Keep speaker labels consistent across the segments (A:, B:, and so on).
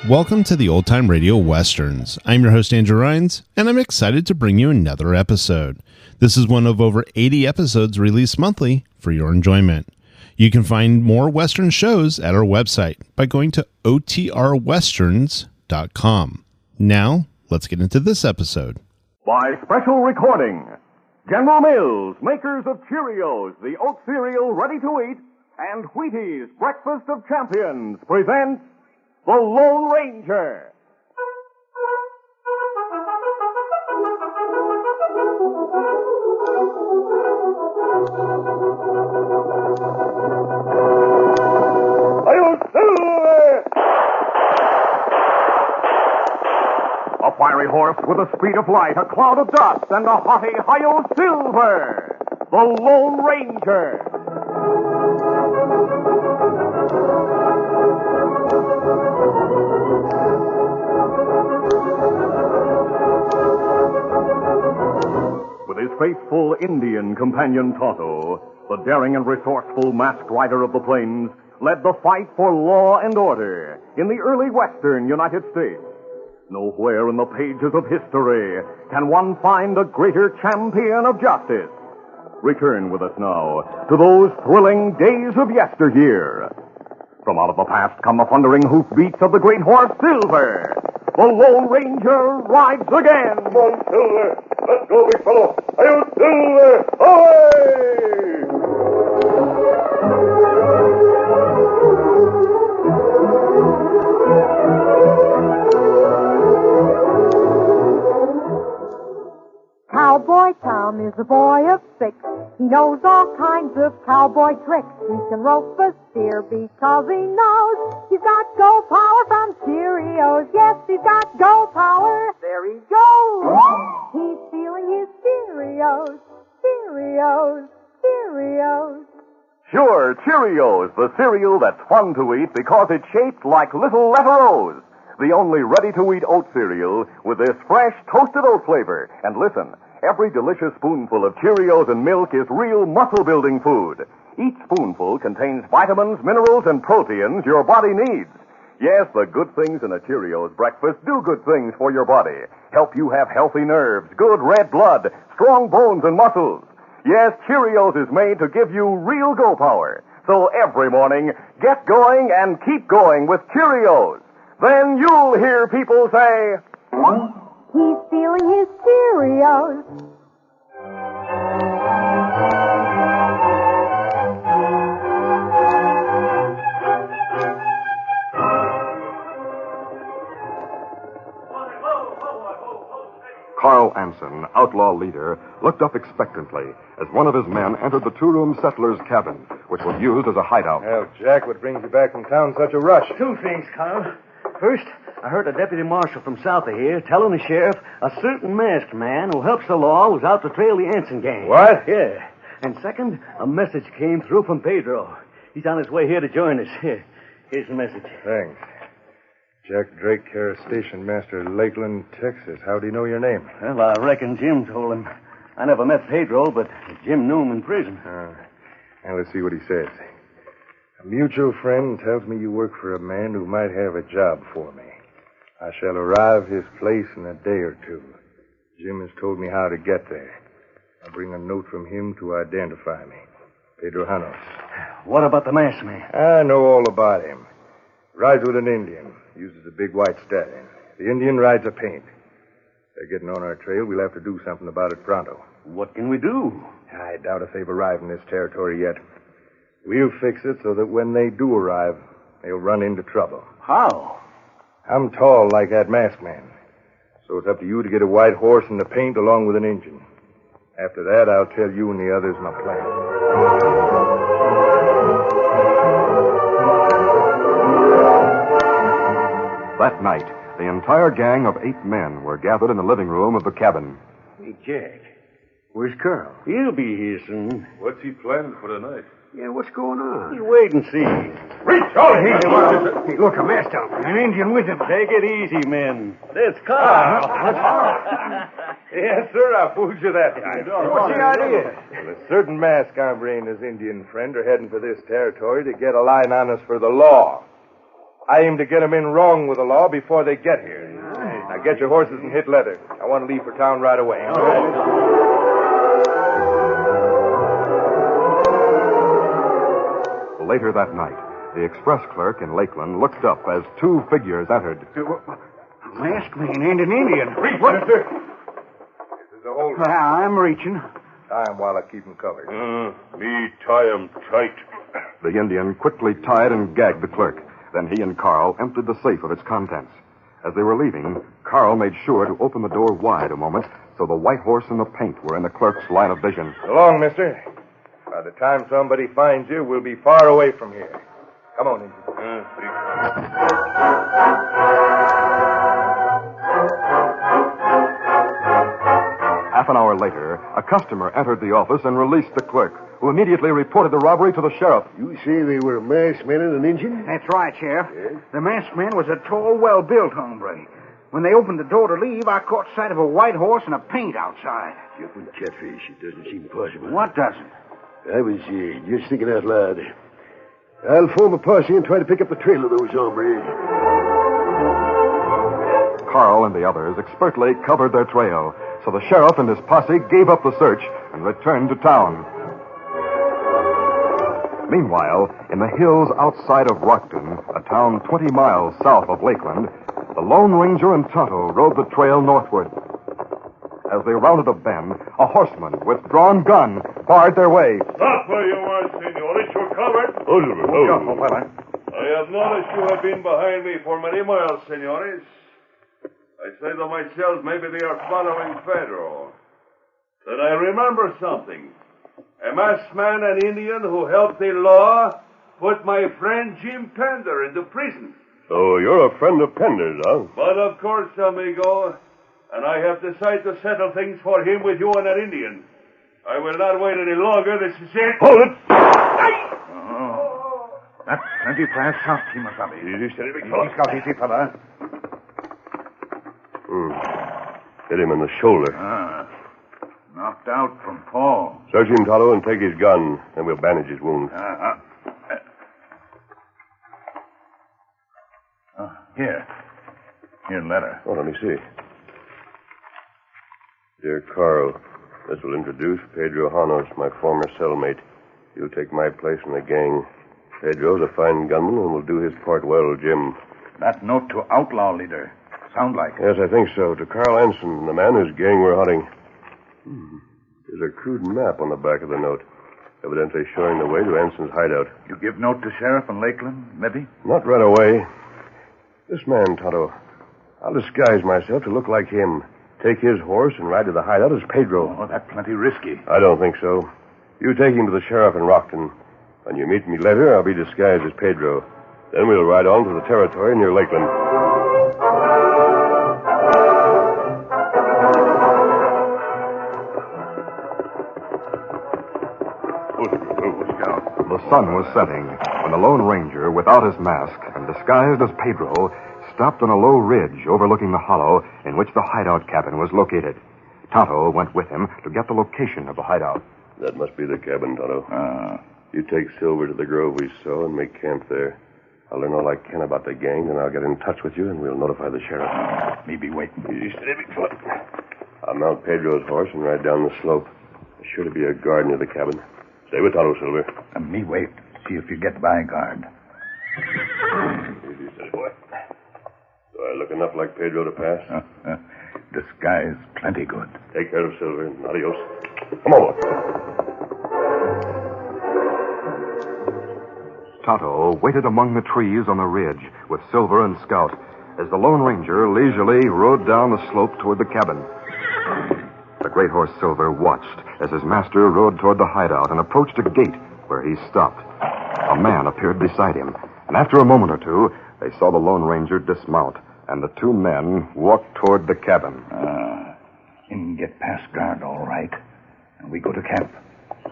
A: Welcome to the Old Time Radio Westerns. I'm your host, Andrew Rhynes, and I'm excited to bring you another episode. This is one of over 80 episodes released monthly for your enjoyment. You can find more Western shows at our website by going to OTRwesterns.com. Now, let's get into this episode.
B: By special recording, General Mills, makers of Cheerios, the oat cereal ready to eat, and Wheaties, breakfast of champions, presents The Lone Ranger. A fiery horse with the speed of light, a cloud of dust, and a haughty Hi-Yo Silver, the Lone Ranger. With his faithful Indian companion Tonto, the daring and resourceful masked rider of the plains led the fight for law and order in the early western United States. Nowhere in the pages of history can one find a greater champion of justice. Return with us now to those thrilling days of yesteryear. From out of the past come the thundering hoofbeats of the great horse Silver. The Lone Ranger rides again. Come on, Silver. Let's go, big fellow. Hi-yo, Silver. Away!
C: Cowboy Tom is a boy of 6. He knows all kinds of cowboy tricks. He can rope a steer because he knows he's got go power from Cheerios. Yes, he's got go power. There he goes. He's feeling his Cheerios, Cheerios, Cheerios.
B: Sure, Cheerios, the cereal that's fun to eat because it's shaped like little letter O's. The only ready-to-eat oat cereal with this fresh toasted oat flavor. And listen, every delicious spoonful of Cheerios and milk is real muscle-building food. Each spoonful contains vitamins, minerals, and proteins your body needs. Yes, the good things in a Cheerios breakfast do good things for your body. Help you have healthy nerves, good red blood, strong bones and muscles. Yes, Cheerios is made to give you real go power. So every morning, get going and keep going with Cheerios. Then you'll hear people say,
C: he's feeling his Cheerios.
D: Carl Anson, outlaw leader, looked up expectantly as one of his men entered the two-room settler's cabin, which was used as a hideout.
E: Well, Jack, what brings you back from town such a rush?
F: Two things, Carl. First, I heard a deputy marshal from south of here telling the sheriff a certain masked man who helps the law was out to trail the Anson gang.
E: What?
F: Yeah. And second, a message came through from Pedro. He's on his way here to join us. Here's the message.
E: Thanks. Jack Drake, care Station Master, Lakeland, Texas. How do you know your name?
F: Well, I reckon Jim told him. I never met Pedro, but Jim knew him in prison.
E: Now, let's see what he says. A mutual friend tells me you work for a man who might have a job for me. I shall arrive at his place in a day or two. Jim has told me how to get there. I'll bring a note from him to identify me. Pedro Janos.
F: What about the masked man?
E: I know all about him. Rides with an Indian. Uses a big white stallion. The Indian rides a paint. They're getting on our trail. We'll have to do something about it pronto.
F: What can we do?
E: I doubt if they've arrived in this territory yet. We'll fix it so that when they do arrive, they'll run into trouble.
F: How?
E: I'm tall like that masked man. So it's up to you to get a white horse and the paint along with an engine. After that, I'll tell you and the others my plan.
D: That night, the entire gang of 8 men were gathered in the living room of the cabin.
F: Hey, Jack, where's Carl? He'll be here soon.
G: What's he planning for tonight? Yeah, what's going on?
F: You wait and see.
D: Reach, Charlie!
G: Hey, look, a masked outfit. An Indian with him.
F: Take it easy, men. It's Carl.
E: Yes, sir, I fooled you that time.
G: What's the idea?
E: Well, a certain masked hombre and his Indian friend are heading for this territory to get a line on us for the law. I aim to get them in wrong with the law before they get here. Now get your horses and hit leather. I want to leave for town right away. All right.
D: Later that night, the express clerk in Lakeland looked up as two figures entered.
G: A masked man and an Indian.
E: Reach, mister. This is a hold.
G: I'm reaching.
E: Tie him while I keep him covered.
H: Me tie him tight.
D: The Indian quickly tied and gagged the clerk. Then he and Carl emptied the safe of its contents. As they were leaving, Carl made sure to open the door wide a moment so the white horse and the paint were in the clerk's line of vision.
E: So long, mister. By the time somebody finds you, we'll be far away from here. Come on, Indian.
D: Half an hour later, a customer entered the office and released the clerk, who immediately reported the robbery to the sheriff.
H: You say they were a masked man and an Indian?
G: That's right, Sheriff. Yes? The masked man was a tall, well-built hombre. When they opened the door to leave, I caught sight of a white horse and a paint outside.
H: Jumping catfish. It doesn't seem possible.
G: What doesn't?
H: I was just thinking out loud. I'll form a posse and try to pick up the trail of those hombres.
D: Carl and the others expertly covered their trail, so the sheriff and his posse gave up the search and returned to town. Meanwhile, in the hills outside of Rockton, a town 20 miles south of Lakeland, the Lone Ranger and Tonto rode the trail northward. As they rounded a bend, a horseman with drawn gun barred their way.
H: Stop where you are, senores. You're covered. I have noticed you have been behind me for many miles, senores. I say to myself, maybe they are following Pedro. Then I remember something. A masked man and Indian who helped the law put my friend Jim Pender into prison.
I: So you're a friend of Pender's, huh?
H: But of course, amigo, and I have decided to settle things for him with you and that Indian. I will not wait any longer. This is it.
I: Hold it!
G: Oh. That's plenty fast shot, Kimasabi.
I: Easy, steady, big fella.
G: Easy, fella.
I: Hit him in the shoulder.
G: Knocked out from fall.
I: Search him, Tonto, and take his gun. Then we'll bandage his wound.
G: Here, letter.
I: Oh, let me see. Dear Carl, this will introduce Pedro Janos, my former cellmate. He'll take my place in the gang. Pedro's a fine gunman and will do his part well, Jim.
G: That note to outlaw leader. Sound like.
I: Yes, I think so. To Carl Anson, the man whose gang we're hunting. There's a crude map on the back of the note, evidently showing the way to Anson's hideout.
G: You give note to Sheriff in Lakeland, maybe?
I: Not right away. This man, Tonto, I'll disguise myself to look like him. Take his horse and ride to the hideout as Pedro.
G: Oh, that's plenty risky.
I: I don't think so. You take him to the sheriff in Rockton. When you meet me later, I'll be disguised as Pedro. Then we'll ride on to the territory near Lakeland. The sun was setting when the Lone Ranger, without his mask and disguised as Pedro, stopped on a low ridge overlooking the hollow in which the hideout cabin was located. Tonto went with him to get the location of the hideout. That must be the cabin, Tonto. You take Silver to the grove we saw and make camp there. I'll learn all I can about the gang, then I'll get in touch with you, and we'll notify the sheriff.
G: Me be waiting.
I: Easy, steady, big fella. I'll mount Pedro's horse and ride down the slope. There's sure to be a guard near the cabin. Stay with Tonto, Silver.
G: And me wait. See if you get by guard.
I: Easy, steady, boy. Do I look enough like Pedro to pass?
G: Disguise plenty good.
I: Take care of Silver, and adios. Come on. Tonto waited among the trees on the ridge with Silver and Scout as the Lone Ranger leisurely rode down the slope toward the cabin. The great horse Silver watched as his master rode toward the hideout and approached a gate where he stopped. A man appeared beside him, and after a moment or two, they saw the Lone Ranger dismount, and the two men walked toward the cabin.
G: You can get past guard all right, and we go to camp.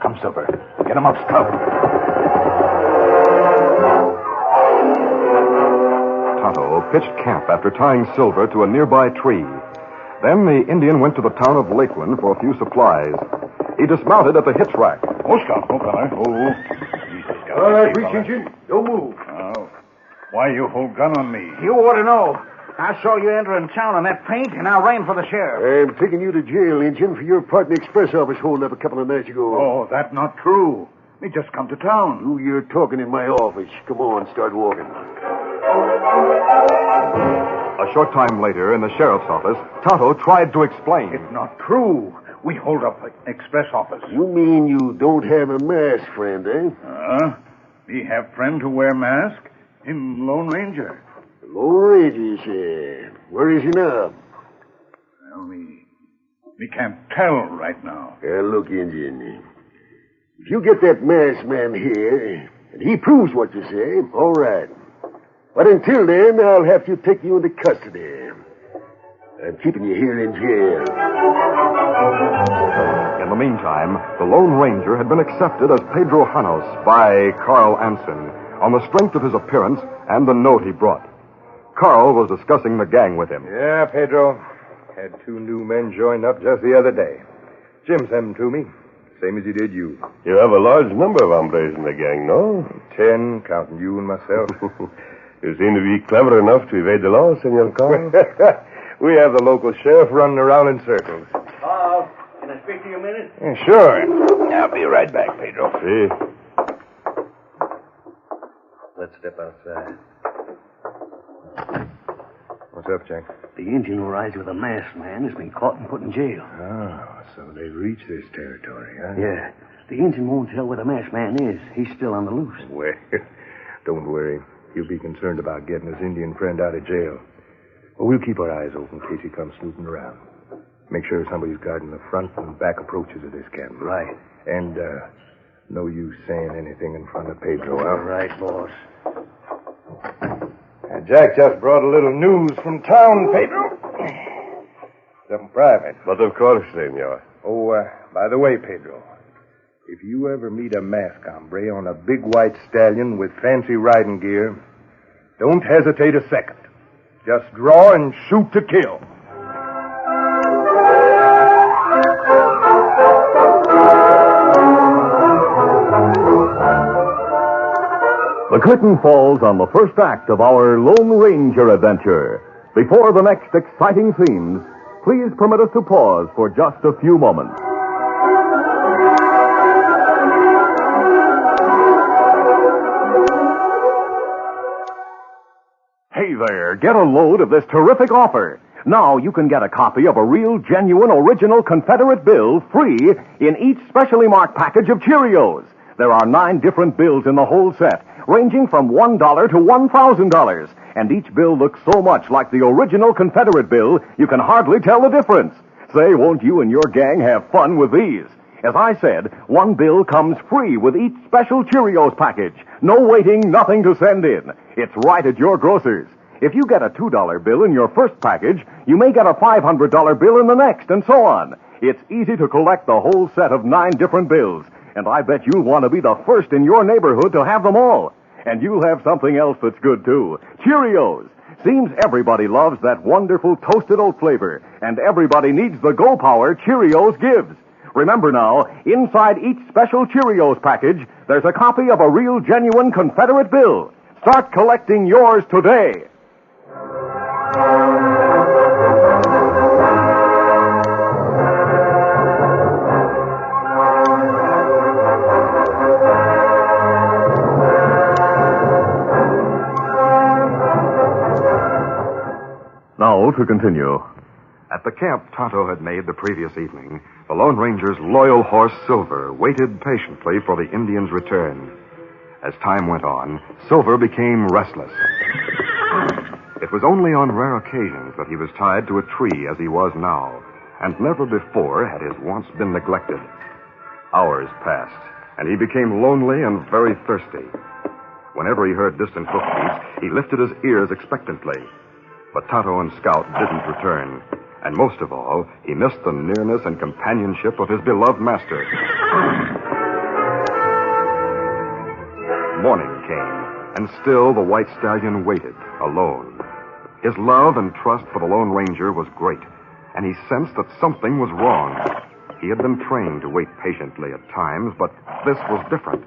G: Come, Silver. Get him up, Scout.
I: Tonto pitched camp after tying Silver to a nearby tree. Then the Indian went to the town of Lakeland for a few supplies. He dismounted at the hitch rack.
G: Oh, Scout. Oh, fella. Oh. Easy, Scout.
E: All right,
G: Easy,
E: reach,
G: fella.
E: Injun. Don't move.
G: Oh. Why you hold gun on me?
J: You ought to know. I saw you entering town on that paint, and I ran for the sheriff.
E: I'm taking you to jail, Injun, for your part in the express office hold up a couple of nights ago.
G: Oh, that's not true. Me just come to town.
E: Who you're talking in my office. Come on, start walking.
I: A short time later, in the sheriff's office, Tonto tried to explain.
G: It's not true. We hold up the express office.
E: You mean you don't have a mask, friend, eh?
G: We have friend who wear mask in Lone Ranger.
E: The Lone Ranger, you say. Where is he now?
G: Well, we can't tell right now.
E: Look, Injun. If you get that masked man here, and he proves what you say, all right. But until then, I'll have to take you into custody. I'm keeping you here in jail.
I: In the meantime, the Lone Ranger had been accepted as Pedro Janos by Carl Anson on the strength of his appearance and the note he brought. Carl was discussing the gang with him.
E: Yeah, Pedro. Had 2 new men join up just the other day. Jim sent them to me, same as he did you.
H: You have a large number of hombres in the gang, no?
E: 10, counting you and myself.
H: You seem to be clever enough to evade the law, Senor Carl.
E: We have the local sheriff running around in circles.
F: Can I speak to you a minute?
E: Yeah, sure. I'll be right back, Pedro.
H: See?
E: Let's step outside. What's up, Jack?
F: The Indian who rides with a masked man has been caught and put in jail.
E: Oh, so they've reached this territory, huh?
F: Yeah. The Indian won't tell where the masked man is. He's still on the loose.
E: Well, don't worry. He'll be concerned about getting his Indian friend out of jail. Well, we'll keep our eyes open in case he comes snooping around. Make sure somebody's guarding the front and back approaches of this camp.
F: Right.
E: And, no use saying anything in front of Pedro, huh?
F: Right, boss.
E: Jack just brought a little news from town, Pedro. Something private.
H: But of course, Senor.
E: Oh, by the way, Pedro, if you ever meet a masked hombre on a big white stallion with fancy riding gear, don't hesitate a second. Just draw and shoot to kill.
K: The curtain falls on the first act of our Lone Ranger adventure. Before the next exciting scenes, please permit us to pause for just a few moments. Hey there, get a load of this terrific offer. Now you can get a copy of a real, genuine, original Confederate bill free in each specially marked package of Cheerios. There are 9 different bills in the whole set, ranging from $1 to $1,000. And each bill looks so much like the original Confederate bill, you can hardly tell the difference. Say, won't you and your gang have fun with these? As I said, 1 bill comes free with each special Cheerios package. No waiting, nothing to send in. It's right at your grocer's. If you get a $2 bill in your first package, you may get a $500 bill in the next, and so on. It's easy to collect the whole set of 9 different bills. And I bet you'll want to be the first in your neighborhood to have them all. And you'll have something else that's good, too. Cheerios. Seems everybody loves that wonderful toasted oat flavor. And everybody needs the Go Power Cheerios gives. Remember now, inside each special Cheerios package, there's a copy of a real, genuine Confederate bill. Start collecting yours today. Now to continue.
I: At the camp Tonto had made the previous evening, the Lone Ranger's loyal horse, Silver, waited patiently for the Indian's return. As time went on, Silver became restless. It was only on rare occasions that he was tied to a tree as he was now, and never before had his wants been neglected. Hours passed, and he became lonely and very thirsty. Whenever he heard distant hoofbeats, he lifted his ears expectantly. But Tonto and Scout didn't return. And most of all, he missed the nearness and companionship of his beloved master. Morning came, and still the white stallion waited, alone. His love and trust for the Lone Ranger was great, and he sensed that something was wrong. He had been trained to wait patiently at times, but this was different.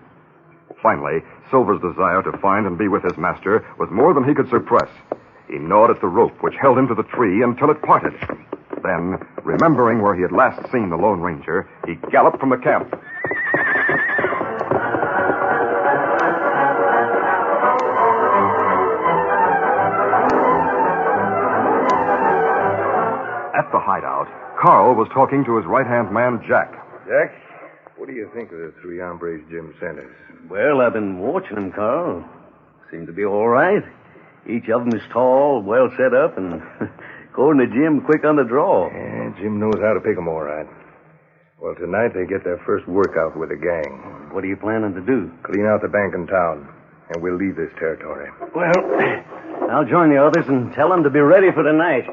I: Finally, Silver's desire to find and be with his master was more than he could suppress. He gnawed at the rope which held him to the tree until it parted. Then, remembering where he had last seen the Lone Ranger, he galloped from the camp. At the hideout, Carl was talking to his right-hand man, Jack.
E: Jack, what do you think of the three hombres Jim sent us?
F: Well, I've been watching them, Carl. Seem to be all right. Each of them is tall, well set up, and according to Jim, quick on the draw.
E: Yeah, Jim knows how to pick 'em all right. Well, tonight they get their first workout with the gang.
F: What are you planning to do?
E: Clean out the bank in town, and we'll leave this territory.
F: Well, I'll join the others and tell them to be ready for tonight.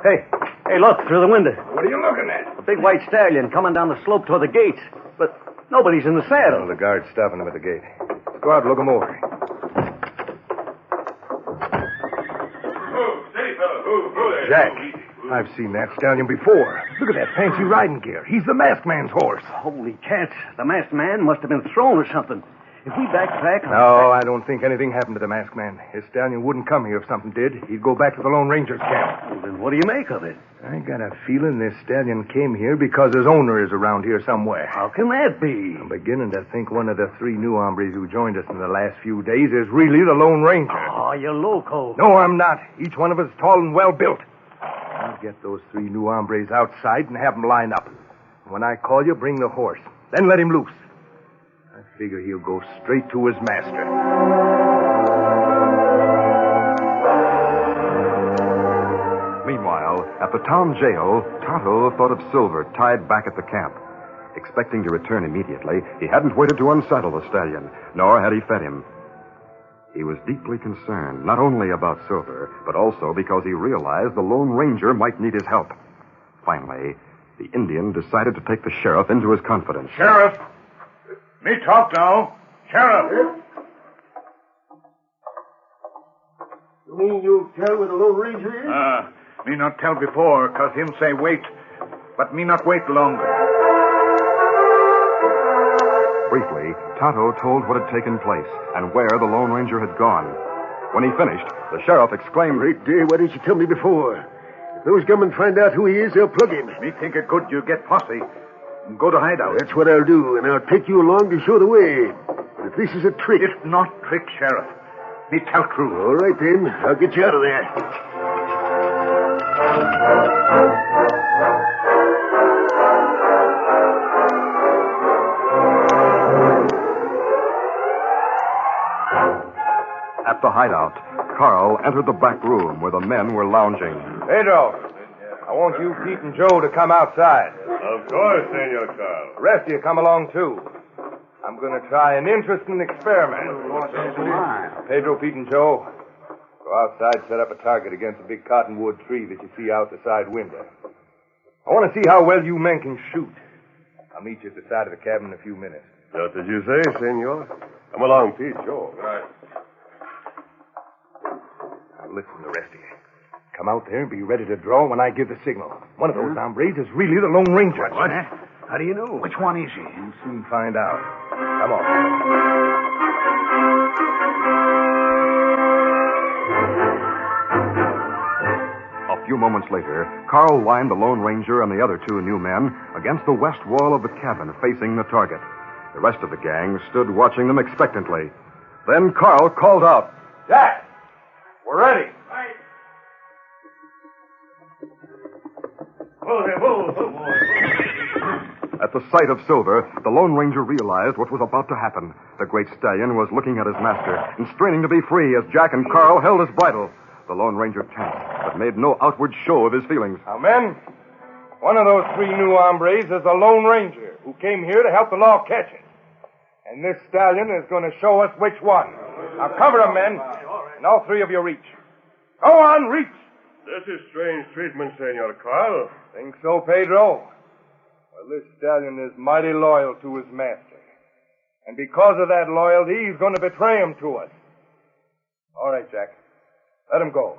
F: Hey, look, through the window.
E: What are you looking at?
F: A big white stallion coming down the slope toward the gates. But nobody's in the saddle.
E: The guard's stopping them at the gate. Let's go out and look them over. Jack, I've seen that stallion before. Look at that fancy riding gear. He's the masked man's horse.
F: Holy cats. The masked man must have been thrown or something. If we backtrack...
E: No, I don't think anything happened to the masked man. His stallion wouldn't come here if something did. He'd go back to the Lone Ranger's camp.
F: Well, then what do you make of it?
E: I got a feeling this stallion came here because his owner is around here somewhere.
F: How can that be?
E: I'm beginning to think one of the three new hombres who joined us in the last few days is really the Lone Ranger.
F: Oh, you're loco.
E: No, I'm not. Each one of us is tall and well built. I'll get those three new hombres outside and have them line up. When I call you, bring the horse. Then let him loose. I figure he'll go straight to his master.
I: Meanwhile, at the town jail, Tonto thought of Silver tied back at the camp. Expecting to return immediately, he hadn't waited to unsaddle the stallion, nor had he fed him. He was deeply concerned, not only about Silver, but also because he realized the Lone Ranger might need his help. Finally, the Indian decided to take the sheriff into his confidence.
J: Sheriff! Me talk now. Sheriff!
L: You mean you tell where the Lone Ranger is?
J: Me not tell before, 'cause him say wait. But me not wait longer.
I: Briefly, Tonto told what had taken place and where the Lone Ranger had gone. When he finished, the sheriff exclaimed,
L: Great day, why didn't you tell me before? If those gunmen find out who he is, they'll plug him.
J: Me think it good you get posse and go to hideout.
L: That's what I'll do, and I'll take you along to show the way. But if this is a trick...
J: It's not trick, Sheriff. Me tell true.
L: All right, then. I'll get you out of there.
I: At the hideout, Carl entered the back room where the men were lounging.
E: Pedro, I want you, Pete, and Joe to come outside.
H: Of course, Senor Carl.
E: The rest of you come along, too. I'm going to try an interesting experiment. Pedro, Pete, and Joe, go outside, set up a target against a big cottonwood tree that you see out the side window. I want to see how well you men can shoot. I'll meet you at the side of the cabin in a few minutes.
H: Just as you say, Senor. Come along, Pete, Joe.
E: Right. Now, listen, the rest of you. Come out there and be ready to draw when I give the signal. One of those hombres is really the Lone Ranger.
J: What?
E: How do you know?
J: Which one is he?
E: You'll soon find out. Come on.
I: A few moments later, Carl lined the Lone Ranger and the other two new men against the west wall of the cabin facing the target. The rest of the gang stood watching them expectantly. Then Carl called out,
E: Jack, we're ready.
I: At the sight of Silver, the Lone Ranger realized what was about to happen. The great stallion was looking at his master and straining to be free as Jack and Carl held his bridle. The Lone Ranger tensed, but made no outward show of his feelings.
E: Now, men, one of those three new hombres is the Lone Ranger who came here to help the law catch it. And this stallion is going to show us which one. Now, cover him, men, and all three of you reach. Go on, reach.
H: This is strange treatment, Senor Carl.
E: Think so, Pedro? Well, this stallion is mighty loyal to his master. And because of that loyalty, he's going to betray him to us. All right, Jack. Let him go.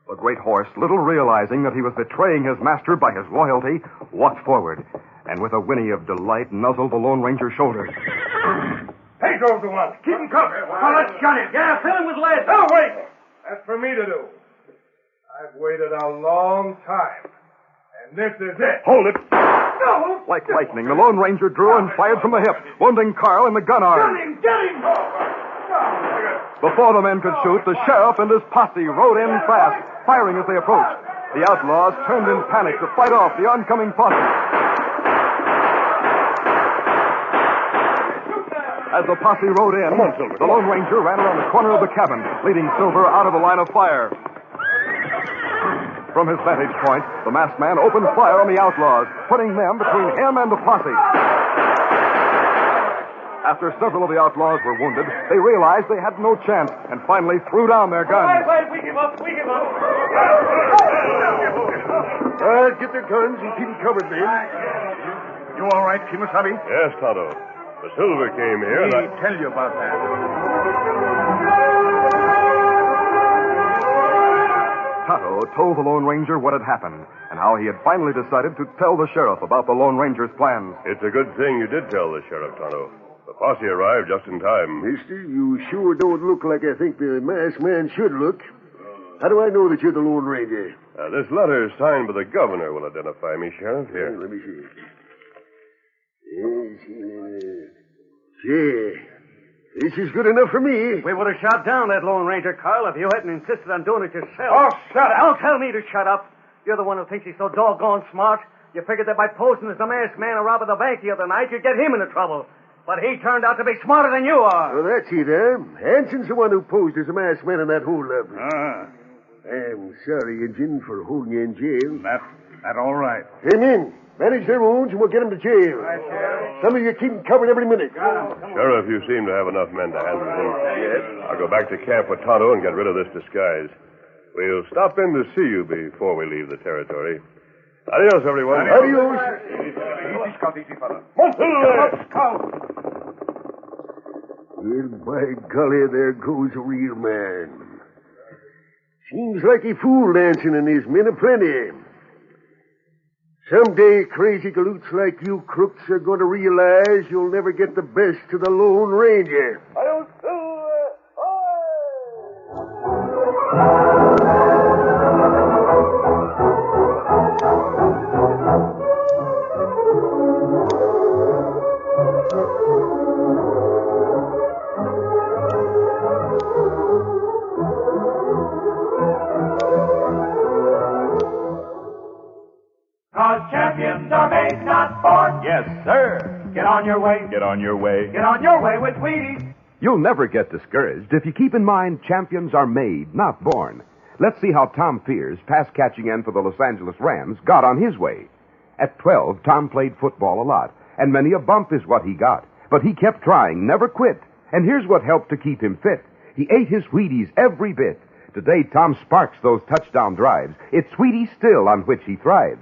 I: The great horse, little realizing that he was betraying his master by his loyalty, walked forward, and with a whinny of delight, nuzzled the Lone Ranger's shoulder.
E: Hey, drove the one. Keep him covered.
F: Well, let's gun him. Yeah, fill him with lead.
E: No, wait. That's for me to do. I've waited a long time. And this is it.
I: Hold it.
E: No.
I: Like lightning, the Lone Ranger drew and fired from the hip, wounding Carl in the gun arm.
E: Get him!
I: Before the men could shoot, the sheriff and his posse rode in fast, firing as they approached. The outlaws turned in panic to fight off the oncoming posse. As the posse rode in, the Lone Ranger ran around the corner of the cabin, leading Silver out of the line of fire. From his vantage point, the masked man opened fire on the outlaws, putting them between him and the posse. After several of the outlaws were wounded, they realized they had no chance and finally threw down their guns.
F: Wait, we give up. We give up.
L: All right, get their guns and keep them covered, men.
G: You all right, Kimasabi?
H: Yes, Tonto. The Silver came here and
G: He tell you about that.
I: Tonto told the Lone Ranger what had happened and how he had finally decided to tell the sheriff about the Lone Ranger's plans.
H: It's a good thing you did tell the sheriff, Tonto. The posse arrived just in time.
L: Mister, you sure don't look like I think the masked man should look. How do I know that you're the Lone Ranger?
H: This letter signed by the governor will identify me, Sheriff. Here.
L: Let me see. Yeah. This is good enough for me.
F: We would have shot down that Lone Ranger, Carl, if you hadn't insisted on doing it yourself.
E: Oh, shut up.
F: Don't tell me to shut up. You're the one who thinks he's so doggone smart. You figured that by posing as the masked man who robbed the bank the other night, you'd get him into trouble. But he turned out to be smarter than you are.
L: Well, that's it, Hanson's the one who posed as a masked man in that holdup. I'm sorry, Injun, for holding you in jail.
G: That all right.
L: Hey, men, manage their wounds and we'll get them to jail. Some of you keep them covered every minute.
H: Sheriff, you seem to have enough men to handle him. Yes. I'll go back to camp with Tonto and get rid of this disguise. We'll stop in to see you before we leave the territory. Adios, everyone.
L: Adios.
G: Easy, Scout, easy, fella.
L: Well, by golly, there goes a real man. Seems like he fool dancing and there's men aplenty. Someday, crazy galoots like you crooks are going to realize you'll never get the best of the Lone Ranger.
M: Champions are made, not born.
K: Yes, sir.
M: Get on your way.
K: Get on your way.
M: Get on your way with Wheaties.
K: You'll never get discouraged if you keep in mind champions are made, not born. Let's see how Tom Fears, pass-catching end for the Los Angeles Rams, got on his way. At 12, Tom played football a lot, and many a bump is what he got. But he kept trying, never quit. And here's what helped to keep him fit. He ate his Wheaties every bit. Today, Tom sparks those touchdown drives. It's Wheaties still on which he thrives.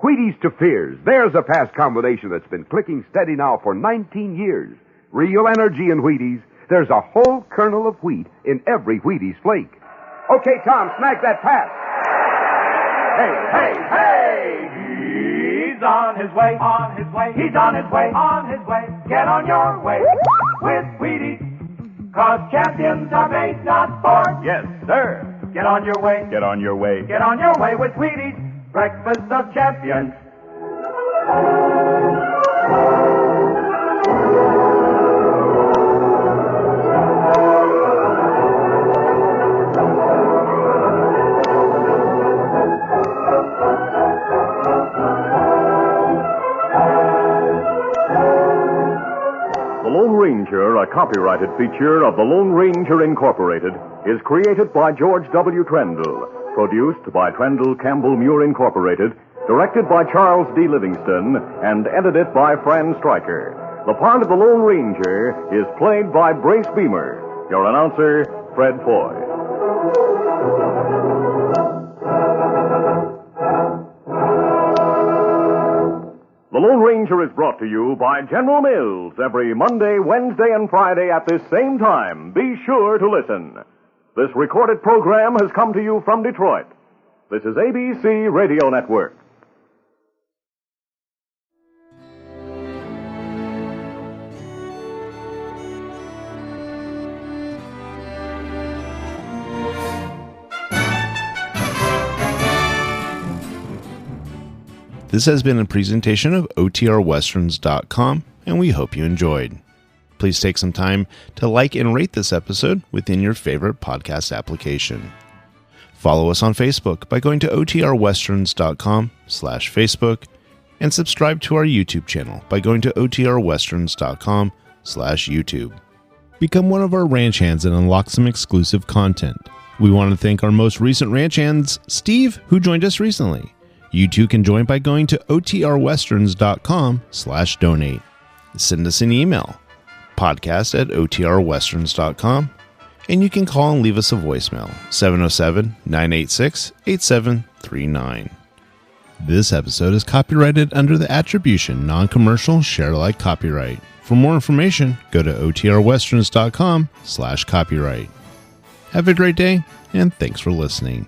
K: Wheaties to Fears. There's a pass combination that's been clicking steady now for 19 years. Real energy in Wheaties. There's a whole kernel of wheat in every Wheaties flake. Okay, Tom, snag that pass.
M: Hey, hey, hey! He's on his way, on his way. He's on his way, on his way. Get on your way with Wheaties. 'Cause champions are made, not born.
K: Yes, sir.
M: Get on your way.
K: Get on your way.
M: Get on your way with Wheaties. Breakfast of champions.
N: The Lone Ranger, a copyrighted feature of the Lone Ranger Incorporated, is created by George W. Trendle. Produced by Trendle Campbell Muir Incorporated, directed by Charles D. Livingston, and edited by Fran Striker. The part of the Lone Ranger is played by Brace Beemer. Your announcer, Fred Foy. The Lone Ranger is brought to you by General Mills every Monday, Wednesday, and Friday at this same time. Be sure to listen. This recorded program has come to you from Detroit. This is ABC Radio Network.
A: This has been a presentation of OTRWesterns.com, and we hope you enjoyed. Please take some time to like and rate this episode within your favorite podcast application. Follow us on Facebook by going to OTRWesterns.com/Facebook, and subscribe to our YouTube channel by going to OTRWesterns.com/YouTube. Become one of our ranch hands and unlock some exclusive content. We want to thank our most recent ranch hands, Steve, who joined us recently. You too can join by going to OTRWesterns.com/donate. Send us an email, podcast@OTRWesterns.com, and you can call and leave us a voicemail, 707-986-8739. This episode is copyrighted under the attribution non-commercial share-alike copyright. For more information, go to OTRWesterns.com/copyright. Have a great day, and thanks for listening.